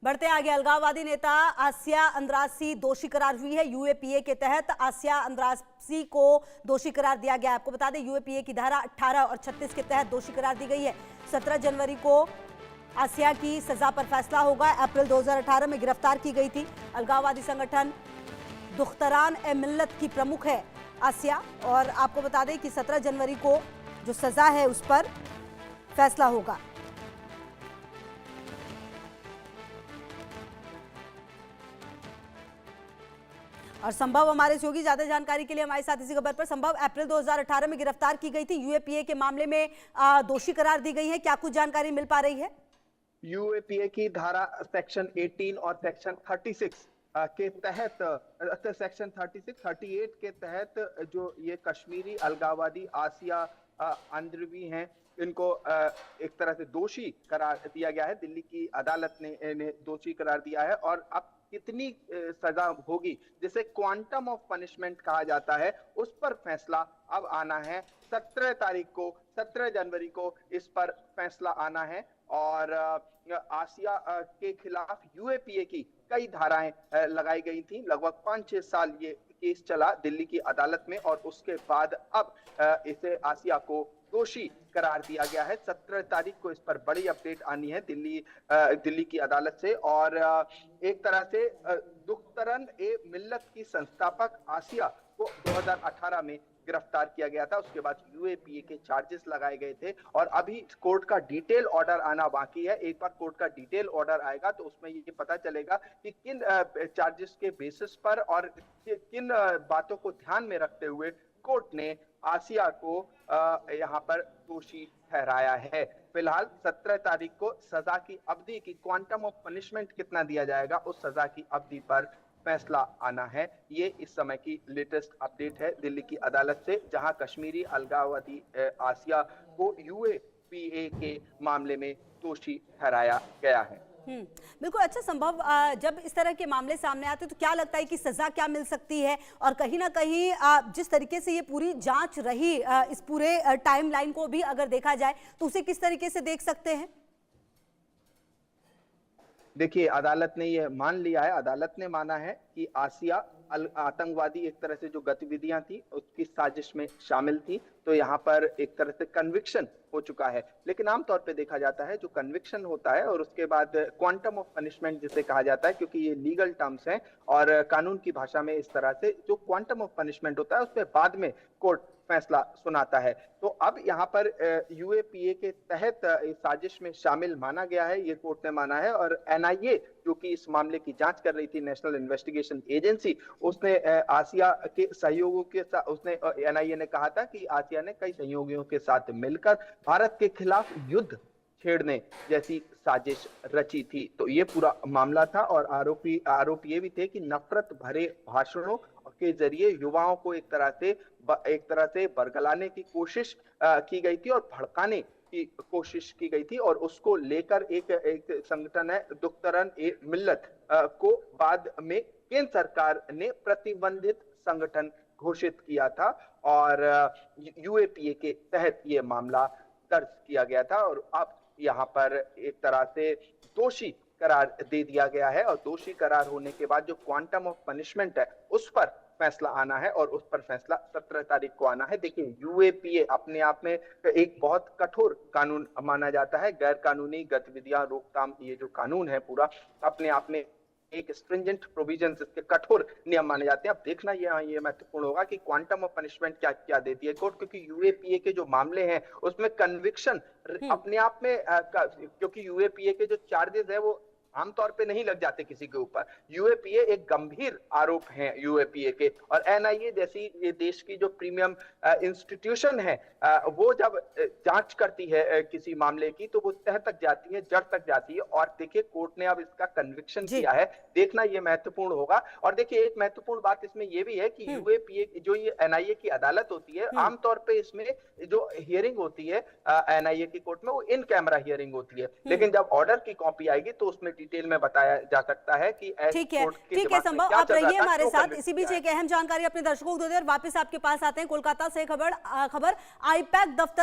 बढ़ते आगे, अलगाववादी नेता आसिया अंद्रासी दोषी करार हुई है। यूएपीए के तहत आसिया अंद्रासी को दोषी करार दिया गया है। आपको बता दें, यूएपीए की धारा 18 और 36 के तहत दोषी करार दी गई है। 17 जनवरी को आसिया की सजा पर फैसला होगा। अप्रैल 2018 में गिरफ्तार की गई थी। अलगाववादी संगठन दुख्तरान-ए-मिल्लत की प्रमुख है आसिया, और आपको बता दें कि 17 जनवरी को जो सजा है उस पर फैसला होगा। और संभव हमारे सहयोगी ज्यादा जानकारी के लिए हमारे साथ इसी खबर पर। संभव, अप्रैल 2018 में गिरफ्तार की गई थी, यूएपीए के मामले में दोषी करार दी गई है, क्या कुछ जानकारी मिल पा रही है? यूएपीए की धारा सेक्शन 18 और सेक्शन 36 के तहत, सेक्शन 36, 38 के तहत जो ये कश्मीरी अलगाववादी आसिया अंद्रवी हैं, इनको एक तरह से दोषी करार दिया गया है। दिल्ली की अदालत ने इन्हें दोषी करार दिया है। और अब कितनी सजा होगी, जिसे क्वांटम ऑफ पनिशमेंट कहा जाता है, उस पर फैसला अब आना है। 17 तारीख को, 17 जनवरी को इस पर फैसला आना है। और आसिया के खिलाफ यूएपीए की कई धाराएं लगाई गई थी। लगभग 5-6 साल ये केस चला दिल्ली की अदालत में, और उसके बाद अब इसे आसिया को दोषी करार दिया गया है। 17 तारीख को इस पर बड़ी अपडेट आनी है दिल्ली की अदालत से। और एक तरह से दुख्तरान-ए-मिल्लत की संस्थापक आसिया को 2018 में गिरफ्तार किया गया था। उसके बाद यूएपीए के चार्जेस लगाए गए थे, और अभी कोर्ट का डिटेल ऑर्डर आना बाकी है। एक बार कोर्ट का डिटेल ऑर्डर आएगा तो उसमें ये पता चलेगा कि किन चार्जेस के बेसिस पर और किन बातों को ध्यान में रखते हुए कोर्ट ने आसिया को यहाँ पर दोषी ठहराया है। फिलहाल 17 तारीख को सजा की अवधि की क्वांटम ऑफ पनिशमेंट कितना दिया जाएगा, उस सजा की अवधि पर फैसला आना है। ये इस समय की लेटेस्ट अपडेट है दिल्ली की अदालत से, जहां कश्मीरी अलगाववादी आसिया को यूएपीए के मामले में दोषी ठहराया गया है। बिल्कुल। अच्छा संभव, जब इस तरह के मामले सामने आते हैं तो क्या लगता है कि सजा क्या मिल सकती है? और कहीं ना कहीं जिस तरीके से ये पूरी जांच रही, इस पूरे टाइमलाइन को भी अगर देखा जाए तो उसे किस तरीके से देख सकते हैं? देखिए, अदालत ने यह मान लिया है, अदालत ने माना है कि आसिया आतंकवादी एक तरह से जो गतिविधियां थी उसकी साजिश में शामिल थी। तो यहाँ पर एक तरह से कन्विक्शन हो चुका है। लेकिन आमतौर पे देखा जाता है, जो कन्विक्शन होता है और उसके बाद क्वांटम ऑफ पनिशमेंट जिसे कहा जाता है, क्योंकि ये लीगल टर्म्स हैं और कानून की भाषा में इस तरह से जो क्वांटम ऑफ पनिशमेंट होता है उस पर बाद में कोर्ट फैसला सुनाता है। तो अब यहाँ पर यूएपीए के तहत इस साजिश में शामिल माना गया है, ये कोर्ट ने माना है। और एनआईए जो कि इस मामले की जांच कर रही थी, नेशनल इन्वेस्टिगेशन एजेंसी, उसने आसिया के सहयोगियों के साथ, उसने एनआईए ने कहा था कि आसिया ने कई सहयोगियों के साथ मिलकर भारत के खिलाफ युद्ध छेड़ने जैसी साजिश रची थी। तो ये पूरा मामला था। और आरोप ये भी थे कि नफरत भरे भाषणों के जरिए युवाओं को एक तरह से बरगलाने की कोशिश की गई थी और भड़काने की कोशिश की गई थी। और उसको लेकर एक संगठन है दुख्तरान-ए-मिल्लत को बाद में केंद्र सरकार ने प्रतिबंधित संगठन घोषित किया था, और यूएपीए के तहत ये मामला दर्ज किया गया था। और अब यहाँ पर एक तरह से दोषी करार दे दिया गया है। और दोषी करार होने के बाद जो क्वांटम ऑफ पनिशमेंट है उस पर फैसला आना है, और उस पर फैसला 17 तारीख को आना है। देखिए, यूएपीए अपने आप में एक बहुत कठोर कानून माना जाता है। गैर कानूनी गतिविधियां रोकथाम, ये जो कानून है पूरा अपने आप में एक स्ट्रिंजेंट प्रोविजन, इसके कठोर नियम माने जाते हैं। अब देखना ये महत्वपूर्ण होगा कि क्वांटम ऑफ पनिशमेंट क्या क्या देती है कोर्ट, क्योंकि यूएपीए के जो मामले हैं उसमें कन्विक्शन अपने आप में, क्योंकि यूएपीए के जो चार्जेस है वो आमतौर पे नहीं लग जाते किसी के ऊपर। यूएपीए एक गंभीर आरोप है यूएपीए के। और एनआईए जैसी ये देश की जो प्रीमियम इंस्टीट्यूशन है, वो जब जांच करती है किसी मामले की तो वो तह तक जाती है, जड़ तक जाती है। और देखिए, कोर्ट ने अब इसका कन्विक्शन किया है, देखना ये महत्वपूर्ण होगा। और देखिए, एक महत्वपूर्ण बात इसमें ये भी है कि यूएपीए जो ये एनआईए की अदालत होती है, आमतौर पर इसमें जो हियरिंग होती है एनआईए की कोर्ट में, वो इन कैमरा हियरिंग होती है। लेकिन जब ऑर्डर की कॉपी आएगी तो उसमें डिटेल में बताया जा सकता है कि ठीक है संभव, आप रहिए हमारे साथ। इसी बीच एक अहम जानकारी अपने दर्शकों को दे दें और वापस आपके पास आते हैं। कोलकाता से खबर आईपैक दफ्तर